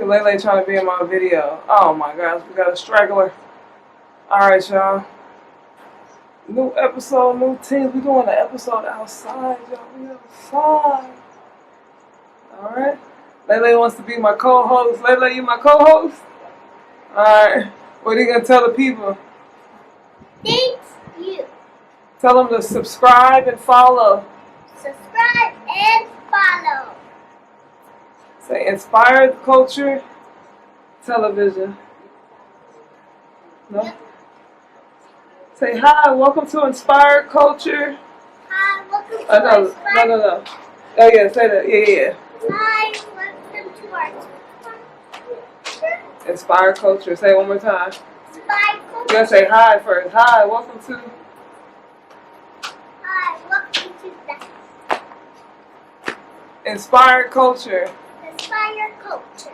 Lele trying to be in my video. Oh my gosh, we got a straggler. Alright, y'all. New episode, new teams. We doing an episode outside, y'all. We outside. Alright. Lele wants to be my co-host. Lele, you my co-host? Alright. What are you going to tell the people? Thanks, you. Tell them to subscribe and follow. Subscribe and follow. Say Inspired Culture Television. No? Yep. Say hi, welcome to Inspired Culture. Hi, welcome to Inspired. No. Oh yeah, say that. Yeah. Hi, welcome to our culture. Inspired Culture. Say it one more time. Inspired You culture. gotta say hi first. Hi, welcome to. Hi, welcome to the Inspired Culture. Inspired Culture.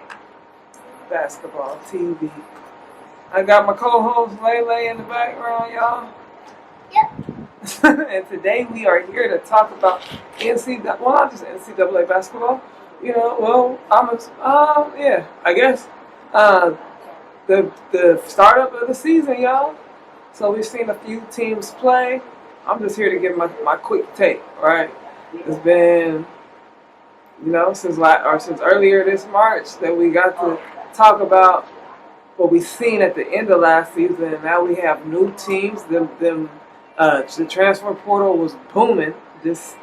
Basketball TV. I got my co-host Lele in the background, y'all. Yep. And today we are here to talk about NCAA, well, not just NCAA basketball. You know, well, I guess the startup of the season, y'all. So we've seen a few teams play. I'm just here to give my quick take, right? It's been, since earlier this March that we got to talk about what we've seen at the end of last season, and now we have new teams. The transfer portal was booming this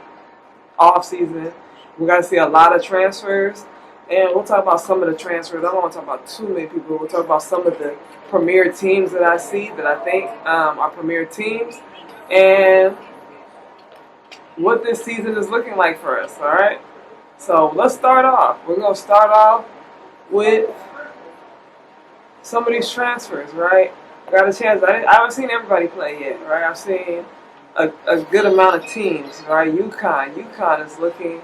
off season. We got to see a lot of transfers, and we'll talk about some of the transfers. I don't want to talk about too many people. We'll talk about some of the premier teams that I see that I think are premier teams, and what this season is looking like for us. All right. So let's start off. We're gonna start off with some of these transfers, right? I got a chance. I haven't seen everybody play yet, right? I've seen a good amount of teams, right? UConn is looking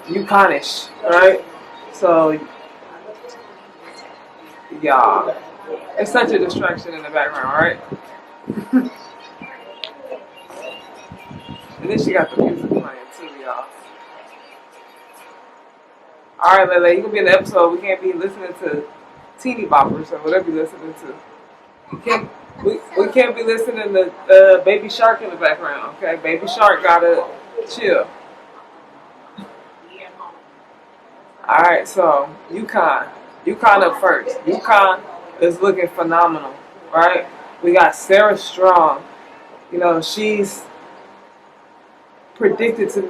UConnish, right? So, yeah, it's such a distraction in the background, right? And then she got the music playing too, y'all. All right, Lele, you gonna be in the episode. We can't be listening to teeny boppers or whatever you're listening to. We can't be listening to Baby Shark in the background, okay? Baby Shark gotta chill. Alright, so UConn up first. UConn is looking phenomenal, right? We got Sarah Strong. She's predicted to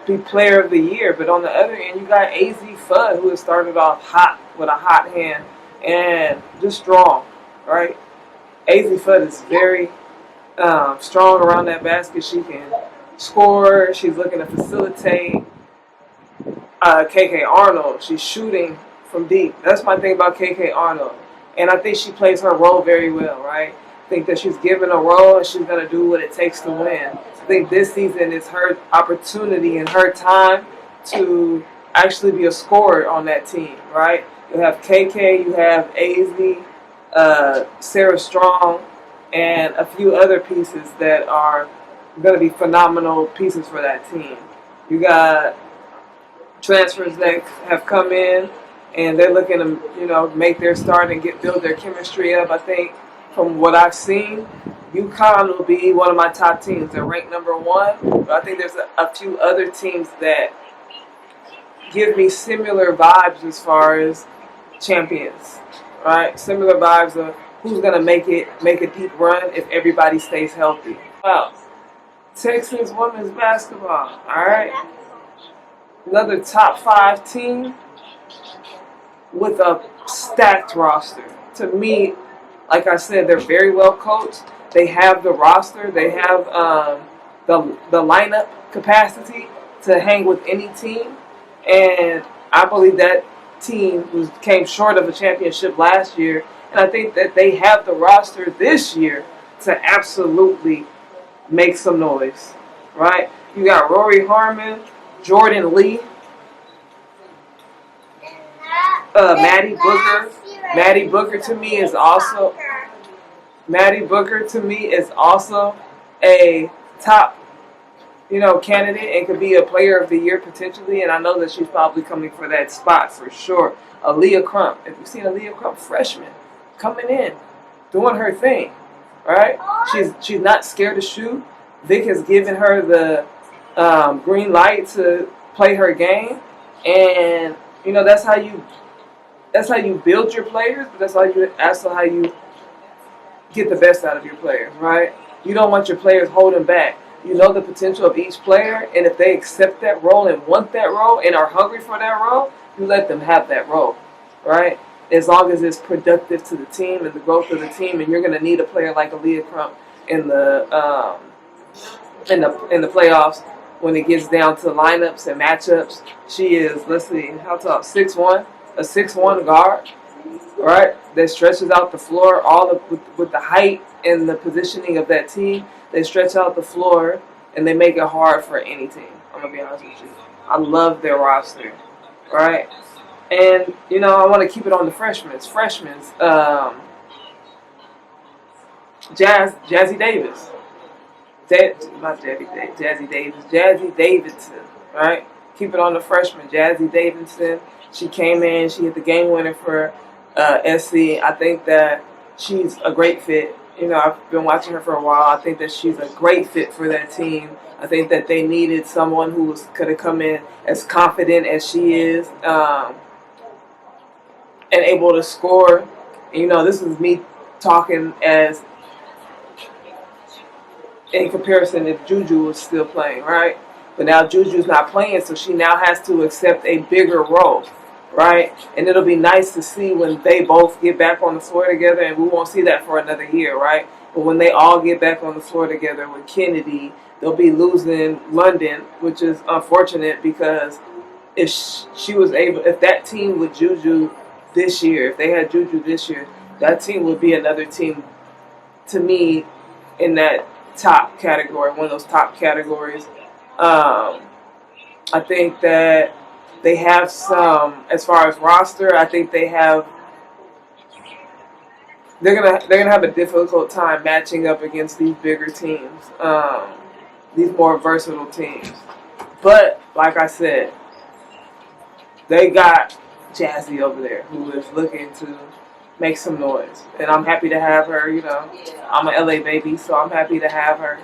be player of the year, but on the other end you got AZ Fudd, who has started off hot with a hot hand and just strong, right? AZ Fudd is very strong around that basket. She can score. She's looking to facilitate. KK Arnold, she's shooting from deep. That's my thing about KK Arnold. And I think she plays her role very well, right? I think that she's given a role and she's going to do what it takes to win. I think this season is her opportunity and her time to actually be a scorer on that team, right? You have KK, you have AZ, Sarah Strong, and a few other pieces that are going to be phenomenal pieces for that team. You got transfers that have come in, and they're looking to, make their start and build their chemistry up. I think from what I've seen, UConn will be one of my top teams. They're ranked number 1, but I think there's a few other teams that give me similar vibes as far as champions, right? Similar vibes of who's going to make a deep run if everybody stays healthy. Wow. Texas women's basketball, all right? Another top 5 team with a stacked roster. To me, like I said, they're very well coached. They have the roster. They have the lineup capacity to hang with any team. And I believe that team came short of a championship last year. And I think that they have the roster this year to absolutely make some noise, right? You got Rory Harmon, Jordan Lee, Maddie Booker. Maddie Booker to me is also a top candidate and could be a player of the year potentially. And I know that she's probably coming for that spot for sure. Aaliyah Crump. If you've seen Aaliyah Crump, freshman, coming in, doing her thing, right? She's not scared to shoot. Vic has given her the green light to play her game, and that's how you build your players, but that's also how you get the best out of your players, right? You don't want your players holding back. You know the potential of each player, and if they accept that role and want that role and are hungry for that role, you let them have that role, right? As long as it's productive to the team and the growth of the team, and you're going to need a player like Aaliyah Crump in the playoffs when it gets down to lineups and matchups. She is, let's see, how tall? 6'1", a 6'1" guard, right? That stretches out the floor with the height and the positioning of that team. They stretch out the floor and they make it hard for any team. I'm gonna be honest with you. I love their roster, right? And I want to keep it on the freshmen. Jazzy Davis. Jazzy Davidson, right? Keep it on the freshman, Jazzy Davidson. She came in, she hit the game winner for SC. I think that she's a great fit. I've been watching her for a while. I think that she's a great fit for that team. I think that they needed someone who could have come in as confident as she is and able to score. This is me talking as in comparison if Juju was still playing, right? But now Juju's not playing, so she now has to accept a bigger role, right? And it'll be nice to see when they both get back on the floor together, and we won't see that for another year, right? But when they all get back on the floor together with Kennedy, they'll be losing London, which is unfortunate because if that team with Juju this year, if they had Juju this year, that team would be another team to me in that top category, one of those top categories. I think that they have some, as far as roster, I think they're gonna have a difficult time matching up against these bigger teams, these more versatile teams. But like I said, they got Jazzy over there who is looking to make some noise, and I'm happy to have her. I'm an LA baby, so I'm happy to have her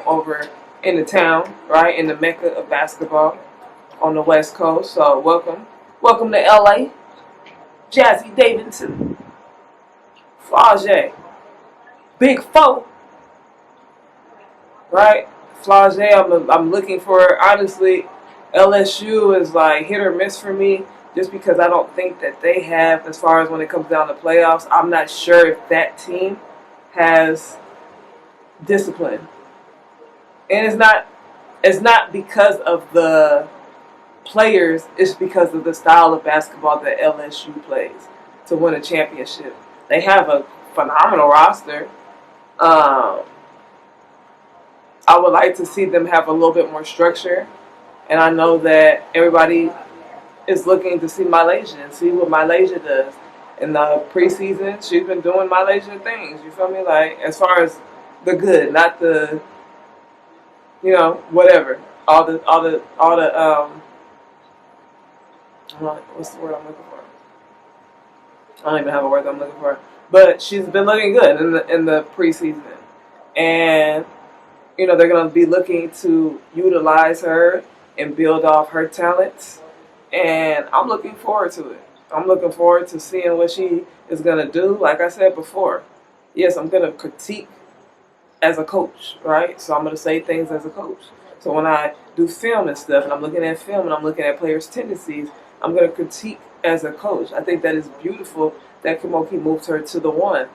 over in the town, right, in the mecca of basketball on the West Coast. So welcome to LA, Jazzy Davidson, Flage, Big Foe, right? Flage, I'm looking for. Honestly, LSU is like hit or miss for me. Just because I don't think that they have, as far as when it comes down to playoffs, I'm not sure if that team has discipline. And it's not because of the players, it's because of the style of basketball that LSU plays to win a championship. They have a phenomenal roster. I would like to see them have a little bit more structure. And I know that everybody is looking to see Milaysia and see what Milaysia does. In the preseason, she's been doing Milaysia things. You feel me? Like, as far as the good, not the, whatever. All the what's the word I'm looking for? I don't even have a word I'm looking for. But she's been looking good in the preseason. And, they're going to be looking to utilize her and build off her talents. And I'm looking forward to it. I'm looking forward to seeing what she is going to do. Like I said before, yes, I'm going to critique as a coach, right? So I'm going to say things as a coach. So when I do film and stuff, and I'm looking at film and I'm looking at players' tendencies, I'm going to critique as a coach. I think that is beautiful that Kimoki moved her to the one.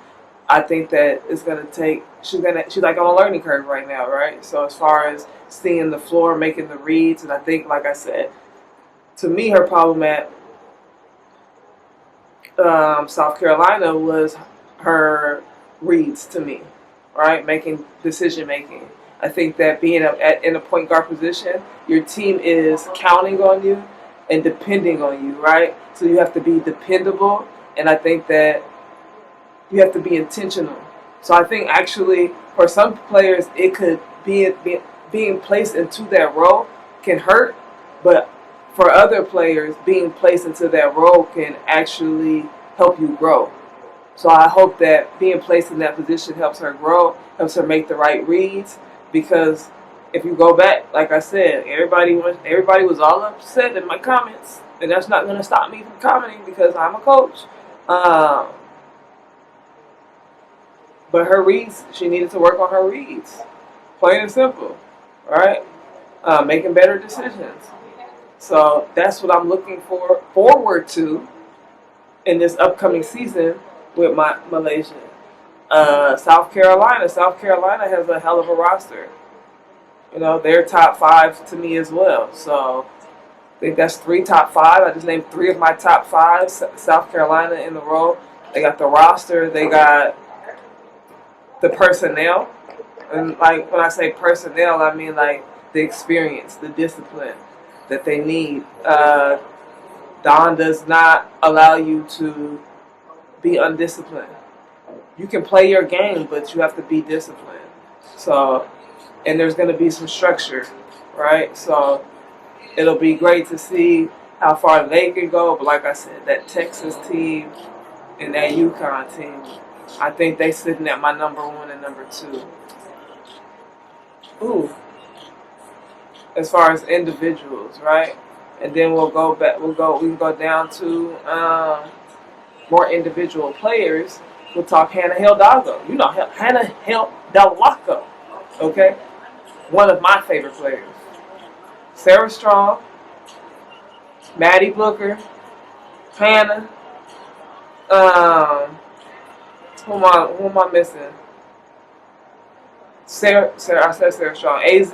I think that it's going to take, she's like on a learning curve right now, right? So as far as seeing the floor, making the reads, and I think, like I said, to me, her problem at South Carolina was her reads to me, right? Decision making. I think that being in a point guard position, your team is counting on you and depending on you, right? So you have to be dependable, and I think that you have to be intentional. So I think actually for some players it could be being placed into that role can hurt, but for other players, being placed into that role can actually help you grow. So I hope that being placed in that position helps her grow, helps her make the right reads. Because if you go back, like I said, everybody was all upset in my comments, and that's not going to stop me from commenting because I'm a coach. But her reads, she needed to work on her reads, plain and simple, right? Making better decisions. So that's what I'm looking forward to in this upcoming season with my Malaysia. South Carolina has a hell of a roster. You know, they're top 5 to me as well. So I think that's 3 top 5. I just named 3 of my top 5. South Carolina in the row. They got the roster. They got the personnel. And like when I say personnel, I mean like the experience, the discipline that they need. Don does not allow you to be undisciplined. You can play your game, but you have to be disciplined. So, and there's going to be some structure, right? So, it'll be great to see how far they can go. But like I said, that Texas team and that UConn team, I think they sitting at my number 1 and number 2. Ooh. As far as individuals, right? And then we'll go back. We can go down to more individual players. We'll talk Hannah Hildago. You know Hannah Hildago, okay? One of my favorite players. Sarah Strong, Maddie Booker, Hannah. Who am I missing? Sarah. I said Sarah Strong. Az.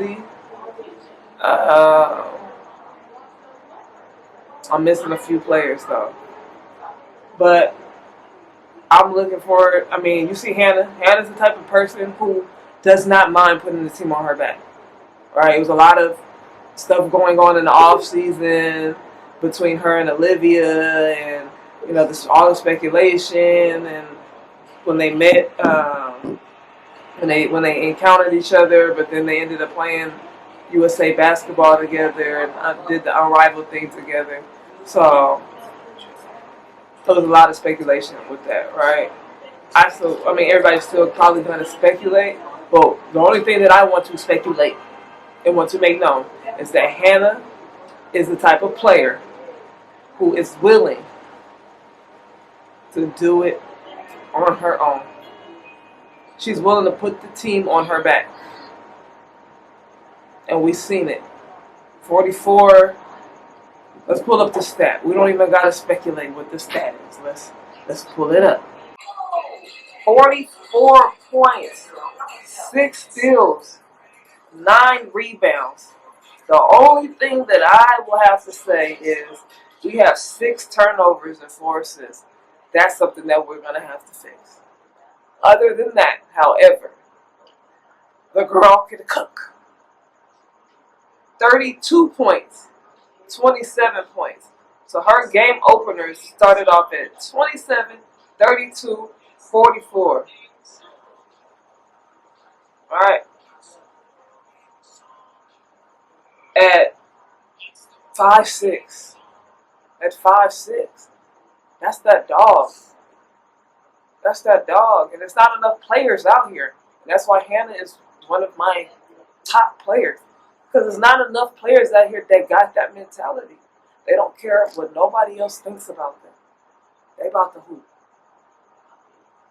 I'm missing a few players though, but I'm looking forward. I mean, you see Hannah. Hannah's the type of person who does not mind putting the team on her back. Right? It was a lot of stuff going on in the off season between her and Olivia, and you know, all the speculation, and when they met, when they encountered each other, but then they ended up playing USA basketball together and did the unrivaled thing together. So there was a lot of speculation with that, right? I mean, everybody's still probably going to speculate, but the only thing that I want to speculate and want to make known is that Hannah is the type of player who is willing to do it on her own. She's willing to put the team on her back. And we've seen it. 44. Let's pull up the stat. We don't even gotta speculate what the stat is. Let's pull it up. 44 points, 6 steals, 9 rebounds. The only thing that I will have to say is we have 6 turnovers and 4 assists. That's something that we're gonna have to fix. Other than that, however, the girl can cook. 32 points, 27 points. So her game openers started off at 27, 32, 44. All right. At 5'6". At 5'6". That's that dog. That's that dog. And there's not enough players out here. And that's why Hannah is one of my top players. Because there's not enough players out here that got that mentality. They don't care what nobody else thinks about them. They about to hoop.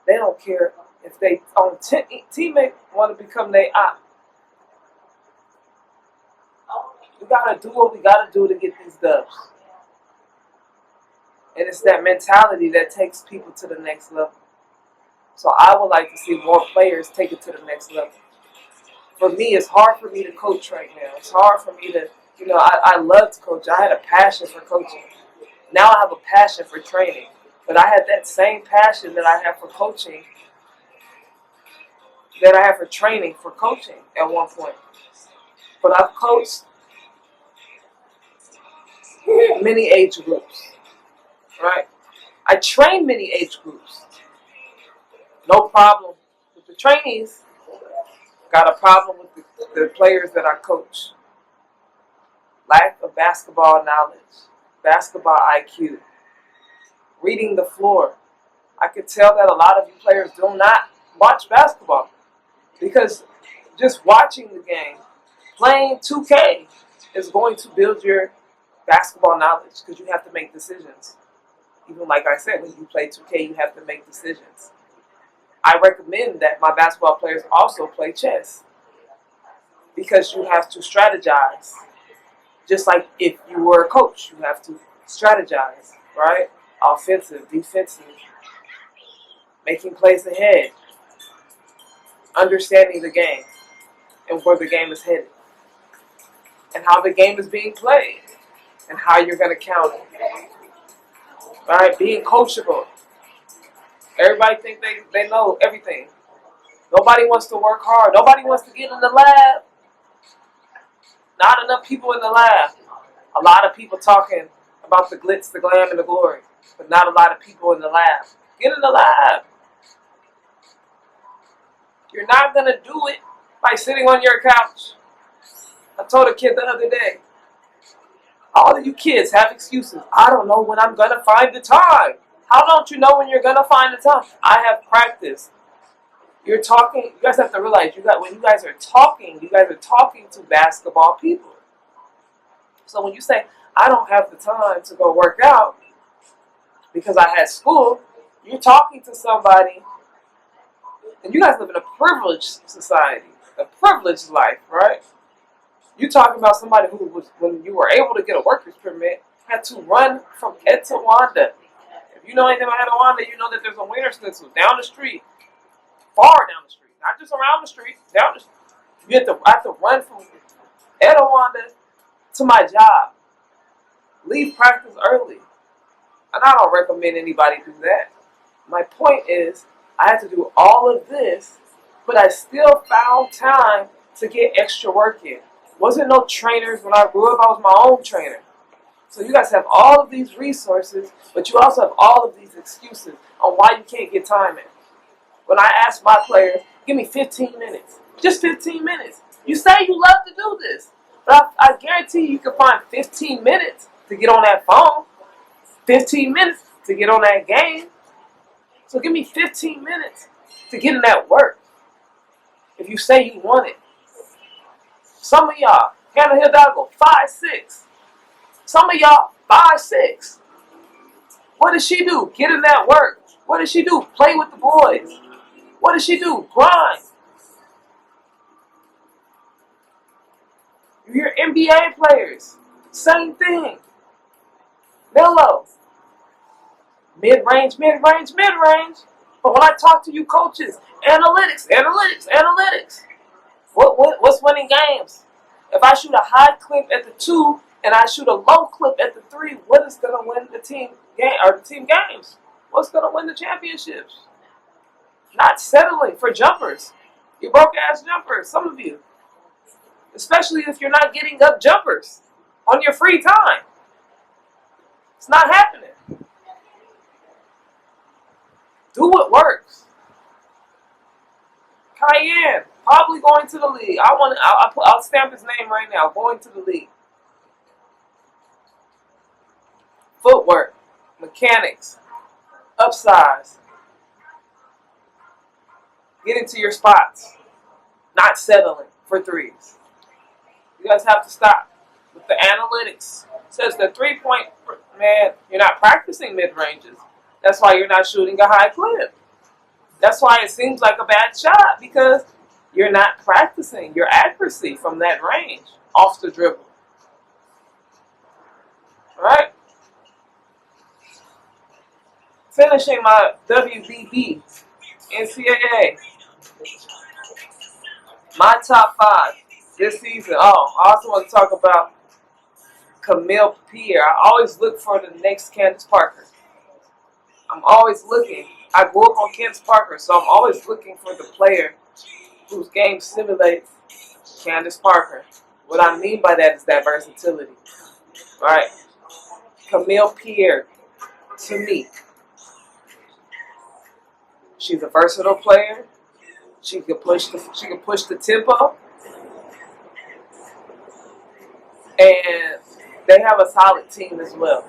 They don't care if they own teammate want to become their op. We gotta do what we gotta do to get these dubs. And it's that mentality that takes people to the next level. So I would like to see more players take it to the next level. For me, it's hard for me to coach right now. It's hard for me to, I love to coach. I had a passion for coaching. Now I have a passion for training. But I had that same passion that I have for coaching, that I have for training, for coaching at one point. But I've coached many age groups, right? I train many age groups. No problem with the trainees. Got a problem with the players that I coach. Lack of basketball knowledge, basketball IQ, reading the floor. I could tell that a lot of you players do not watch basketball because just watching the game, playing 2K is going to build your basketball knowledge because you have to make decisions. Even like I said, when you play 2K, you have to make decisions. I recommend that my basketball players also play chess because you have to strategize. Just like if you were a coach, you have to strategize, right? Offensive, defensive, making plays ahead, understanding the game and where the game is headed, and how the game is being played, and how you're going to counter. All right, being coachable. Everybody think they know everything. Nobody wants to work hard. Nobody wants to get in the lab. Not enough people in the lab. A lot of people talking about the glitz, the glam, and the glory, but not a lot of people in the lab. Get in the lab. You're not going to do it by sitting on your couch. I told a kid the other day, all of you kids have excuses. I don't know when I'm going to find the time. How don't you know when you're going to find the time? I have practiced. You're talking, you guys have to realize, when you guys are talking to basketball people. So when you say, I don't have the time to go work out because I had school, you're talking to somebody, and you guys live in a privileged society, a privileged life, right? You're talking about somebody who was, when you were able to get a worker's permit, had to run from Etowanda. If you know anything about Etowanda, you know that there's a winter stencil down the street. Far down the street, not just around the street, down the street. You have to run from Etowanda to my job. Leave practice early. And I don't recommend anybody do that. My point is, I had to do all of this, but I still found time to get extra work in. Wasn't no trainers when I grew up. I was my own trainer. So you guys have all of these resources, but you also have all of these excuses on why you can't get time in. When I ask my players, give me 15 minutes. Just 15 minutes. You say you love to do this. But I guarantee you can find 15 minutes to get on that phone. 15 minutes to get on that game. So give me 15 minutes to get in that work. If you say you want it. Some of y'all, Hannah Hildago, 5'6". Some of y'all, 5'6". What does she do? Get in that work. What does she do? Play with the boys. What does she do? Grind. You hear NBA players, same thing. Mellow. Mid-range, mid-range, mid-range. But when I talk to you coaches, analytics. What's winning games? If I shoot a high clip at the 2 and I shoot a low clip at the 3, what is going to win the team game or the team games? What's going to win the championships? Not settling for jumpers. You broke ass jumpers, some of you. Especially if you're not getting up jumpers on your free time. It's not happening. Do what works. Cayenne, probably going to the league. I'll stamp his name right now. Going to the league. Footwork, mechanics, upsize. Get into your spots. Not settling for threes. You guys have to stop with the analytics. It says the 3-point, man, you're not practicing mid-ranges. That's why you're not shooting a high clip. That's why it seems like a bad shot, because you're not practicing your accuracy from that range off the dribble. Right? Finishing my WBB, NCAA. My top 5 this season. Oh, I also want to talk about Camille Pierre. I always look for the next Candace Parker. I'm always looking. I grew up on Candace Parker, so I'm always looking for the player whose game simulates Candace Parker. What I mean by that is that versatility. Right? Camille Pierre, to me, she's a versatile player. She can push the tempo. And they have a solid team as well.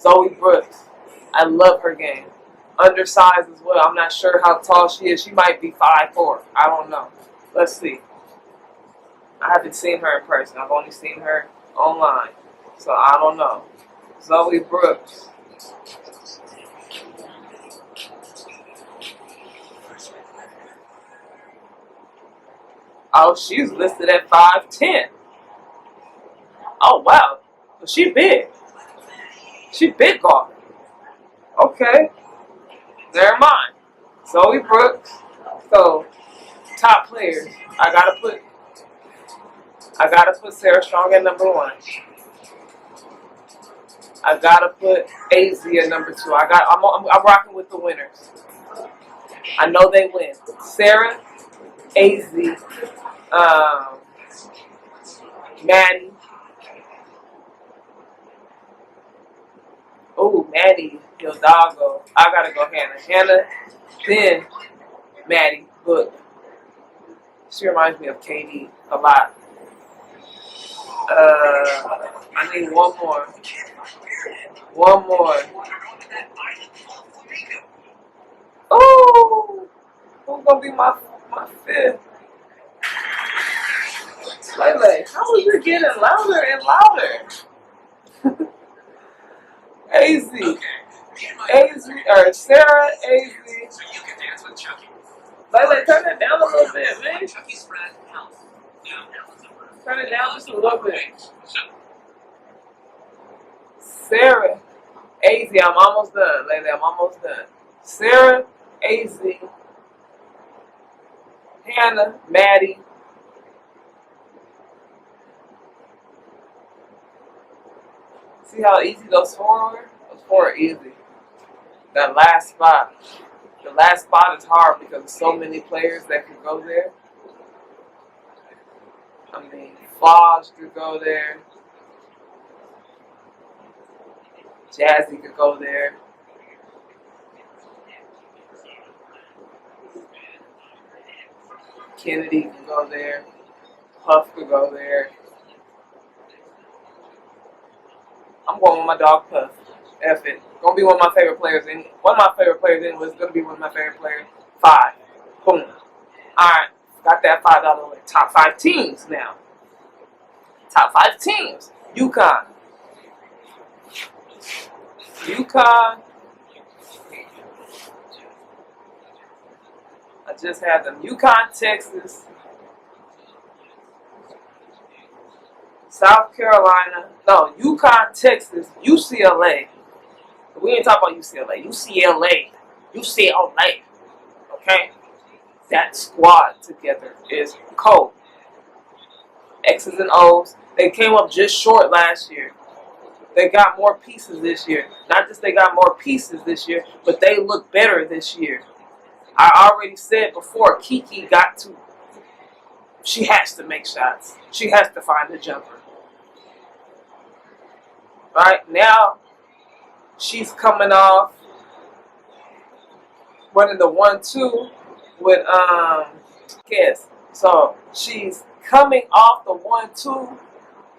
Zoe Brooks, I love her game. Undersized as well. I'm not sure how tall she is. She might be 5'4". I don't know. Let's see. I haven't seen her in person. I've only seen her online. So I don't know. Zoe Brooks. Oh, she's listed at 5'10". Oh, wow. Well, she big. She big guard. Okay. Never mind. Zoe Brooks. So, top players. I gotta put Sarah Strong at number 1. I gotta put AZ at number 2. I'm rocking with the winners. I know they win. Sarah, AZ, Maddie. Oh, Maddie, Hildago. I gotta go Hannah. Hannah, then Maddie, Book. She reminds me of KD a lot. I need one more. One more. Oh, who's gonna be my 5th? Lele, how is it getting louder and louder? AZ, or Sarah, AZ. Lele, turn it down a little bit, man. Turn it down just a little bit. Sarah, AZ, I'm almost done. Lele, I'm almost done. Sarah, AZ, Hannah, Maddie. See how easy those 4 were? Those 4 are easy. That last spot. The last spot is hard because there's so many players that could go there. I mean, Foz could go there. Jazzy could go there. Kennedy could go there. Puff could go there. I'm going with my dog Puff. F it. Gonna be one of my favorite players. One of my favorite players anyway is gonna be one of my favorite players. 5. Boom. Alright. Got that $5 out of the way. Top 5 teams now. Top 5 teams. UConn. I just had them. UConn, Texas. South Carolina. No, UConn, Texas. UCLA. We ain't talking about UCLA. UCLA. Okay? That squad together is cold. X's and O's. They came up just short last year. They got more pieces this year. Not just they got more pieces this year, but they look better this year. I already said before, Kiki she has to make shots. She has to find the jumper. Right now, she's coming off running the 1-2 with Jaquez. So she's coming off the 1-2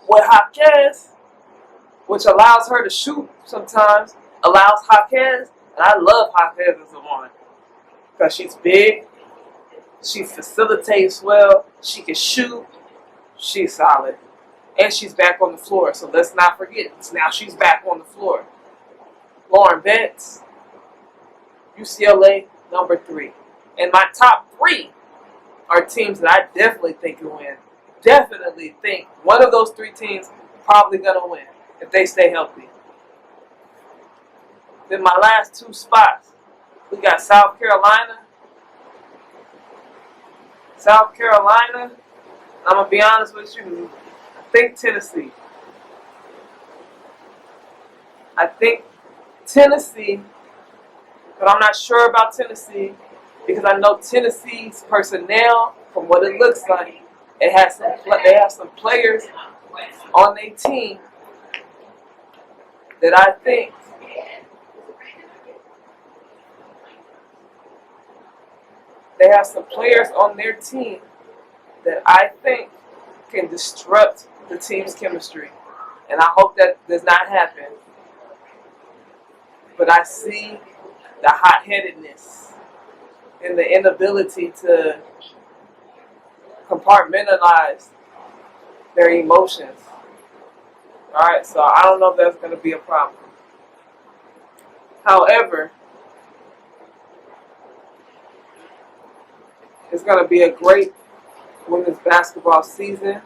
with Jaquez, which allows her to shoot sometimes. Allows Jaquez, and I love Jaquez as a one because she's big. She facilitates well. She can shoot. She's solid. And she's back on the floor. So let's not forget. Now she's back on the floor. Lauren Betts, UCLA, number 3. And my top 3 are teams that I definitely think can win. Definitely think one of those 3 teams probably going to win if they stay healthy. Then my last 2 spots, we got South Carolina. I'm going to be honest with you. I think Tennessee. But I'm not sure about Tennessee because I know Tennessee's personnel, from what it looks like, they have some players on their team that I think can disrupt the team's chemistry. And I hope that does not happen. But I see the hot-headedness and the inability to compartmentalize their emotions. All right, so I don't know if that's going to be a problem. However, it's going to be a great women's basketball season.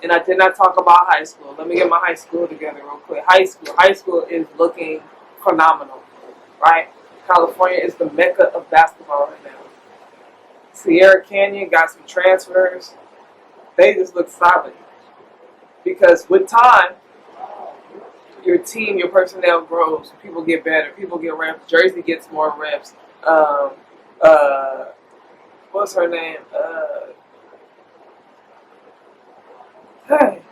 And I did not talk about high school. Let me get my high school together real quick. High school is looking phenomenal, right? California is the mecca of basketball right now. Sierra Canyon got some transfers. They just look solid. Because with time, your team, your personnel grows. People get better. People get reps. Jerzy gets more reps. What's her name? Hey.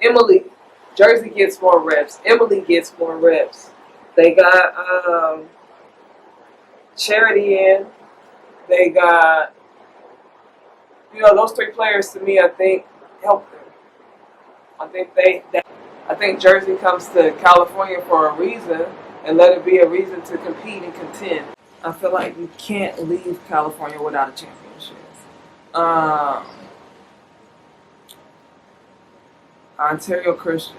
Emily. Jerzy gets more reps. Emily gets more reps. They got Charity in. They got, those three players to me, I think, help them. I think Jerzy comes to California for a reason, and let it be a reason to compete and contend. I feel like you can't leave California without a championship. Ontario Christian.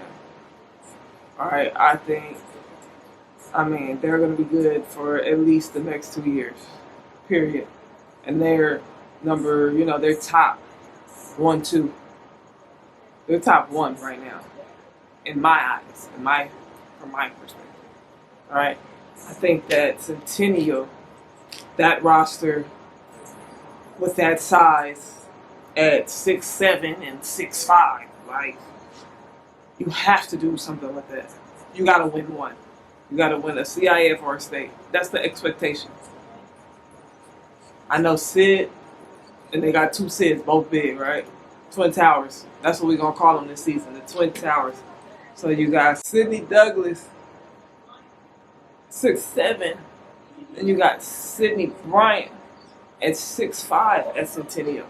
All right, they're going to be good for at least the next 2 years, period. And they're they're top 1, 2. They're top 1 right now, in my eyes, from my perspective. All right, I think that Centennial, that roster with that size at 6'7" and 6'5", like, you have to do something with that. You got to win one. You got to win a CIF or a state. That's the expectation. I know Sid, and they got 2 Sids, both big, right? Twin Towers. That's what we're going to call them this season, the Twin Towers. So you got Cydnee Douglas, 6'7", and you got Cydnee Bryant at 6'5" at Centennial.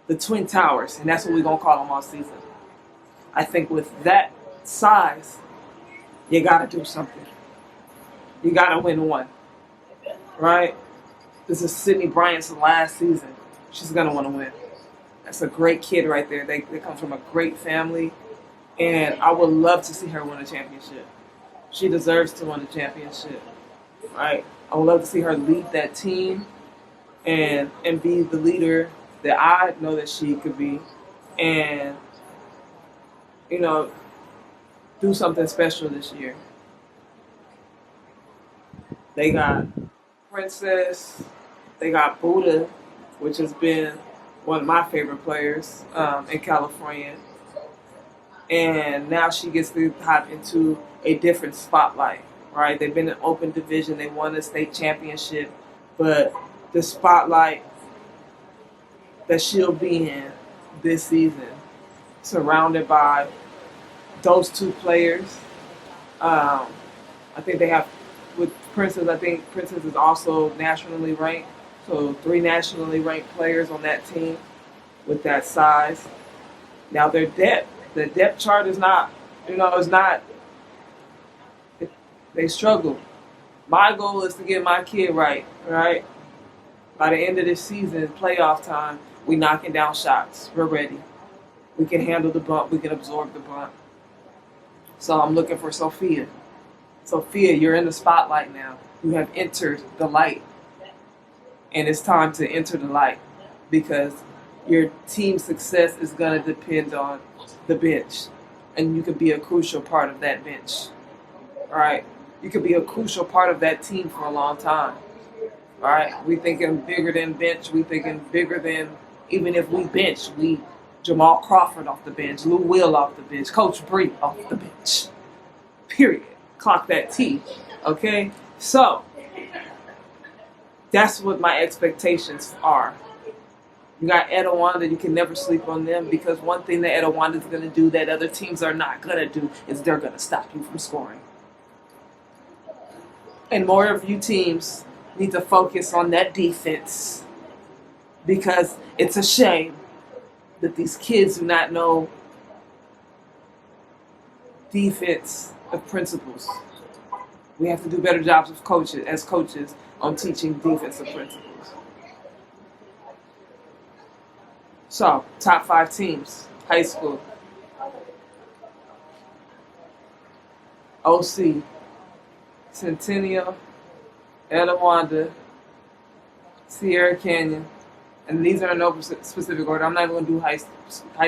The Twin Towers, and that's what we're going to call them all season. I think with that size, you got to do something. You got to win one, right? This is Cydnee Bryant's last season. She's going to want to win. That's a great kid right there. They come from a great family, and I would love to see her win a championship. She deserves to win a championship, right? I would love to see her lead that team and be the leader that I know that she could be, and do something special this year. They got Princess, they got Buddha, which has been one of my favorite players in California. And now she gets to hop into a different spotlight, right? They've been in open division. They won a state championship. But the spotlight that she'll be in this season, surrounded by those 2 players. I think they have, with Princess, I think Princess is also nationally ranked. So 3 nationally ranked players on that team with that size. Now their depth, the depth chart is not, they struggle. My goal is to get my kid right? By the end of this season, playoff time, we knocking down shots. We're ready. We can handle the bump. We can absorb the bump. So I'm looking for Sophia. Sophia, you're in the spotlight now. You have entered the light. And it's time to enter the light, because your team's success is going to depend on the bench. And you could be a crucial part of that bench. All right? You could be a crucial part of that team for a long time. All right? We thinking bigger than bench. We thinking bigger than, even if we bench, we Jamal Crawford off the bench, Lou Will off the bench, Coach Bree off the bench. Period. Clock that T. Okay? So, that's what my expectations are. You got Etowanda, you can never sleep on them, because one thing that Etowanda is going to do that other teams are not going to do is they're going to stop you from scoring. And more of you teams need to focus on that defense. because it's a shame that these kids do not know defense of principles. We have to do better jobs of coaches on teaching defensive principles. So, top 5 teams, high school. OC, Centennial, Etiwanda, Sierra Canyon, and these are in no specific order. I'm not going to do high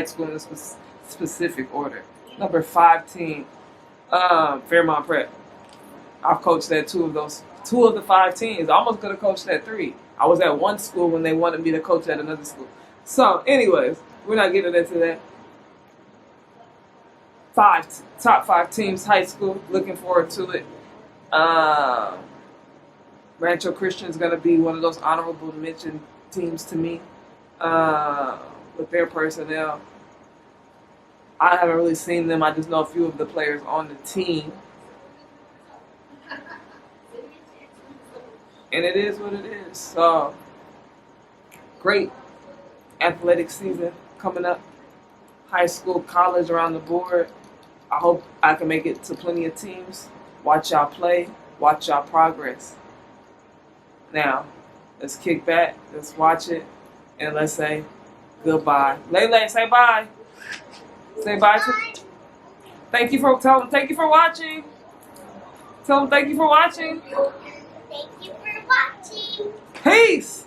school in a specific order. Number 5 team, Fairmont Prep. I've coached at 2 of the 5 teams. I almost could have coached at 3. I was at one school when they wanted me to coach at another school. So, anyways, we're not getting into that. Top 5 teams, high school. Looking forward to it. Rancho Christian is going to be one of those honorable mention teams to me with their personnel. I haven't really seen them. I just know a few of the players on the team. And it is what it is. So, great athletic season coming up. High school, college, around the board. I hope I can make it to plenty of teams. Watch y'all play. Watch y'all progress. Now, let's kick back. Let's watch it. And let's say goodbye. Lele, say bye. Say bye to. Thank you for watching. Tell them thank you for watching. Thank you for watching. Peace.